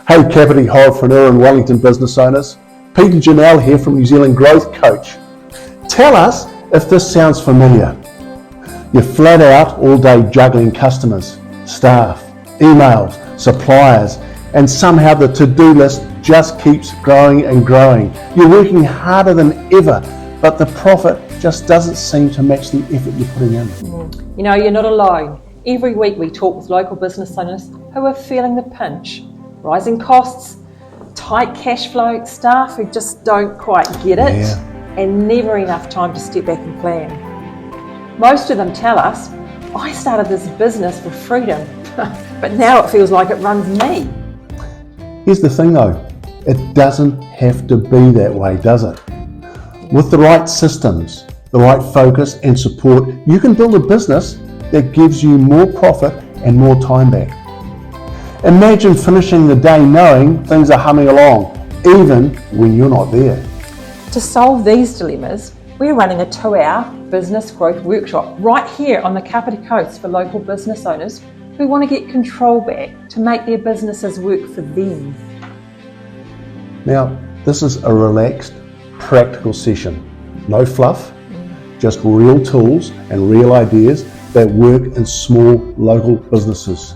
Hey Kapiti Region and Wellington business owners, Peter Janelle here from New Zealand Growth Coach. Tell us if this sounds familiar. You're flat out all day juggling customers, staff, emails, suppliers, and somehow the to-do list just keeps growing and growing. You're working harder than ever, but the profit just doesn't seem to match the effort you're putting in. You know, you're not alone. Every week we talk with local business owners who are feeling the pinch. Rising costs, tight cash flow, staff who just don't quite get it, and never enough time to step back and plan. Most of them tell us, I started this business for freedom, but now it feels like it runs me. Here's the thing though, it doesn't have to be that way, does it? With the right systems, the right focus and support, you can build a business that gives you more profit and more time back. Imagine finishing the day knowing things are humming along, even when you're not there. To solve these dilemmas, we're running a 2-hour business growth workshop right here on the Kapiti coast for local business owners who want to get control back to make their businesses work for them. Now, this is a relaxed, practical session. No fluff, just real tools and real ideas that work in small local businesses.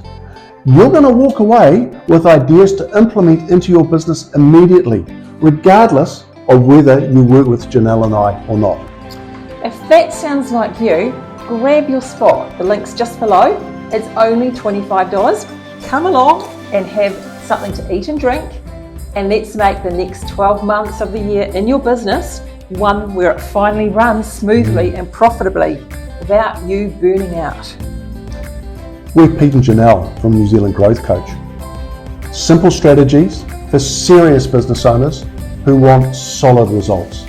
You're going to walk away with ideas to implement into your business immediately, regardless of whether you work with Janelle and I or not. If that sounds like you, grab your spot. The link's just below. It's only $25. Come along and have something to eat and drink, and let's make the next 12 months of the year in your business one where it finally runs smoothly and profitably without you burning out. We're Pete and Janelle from New Zealand Growth Coach. Simple strategies for serious business owners who want solid results.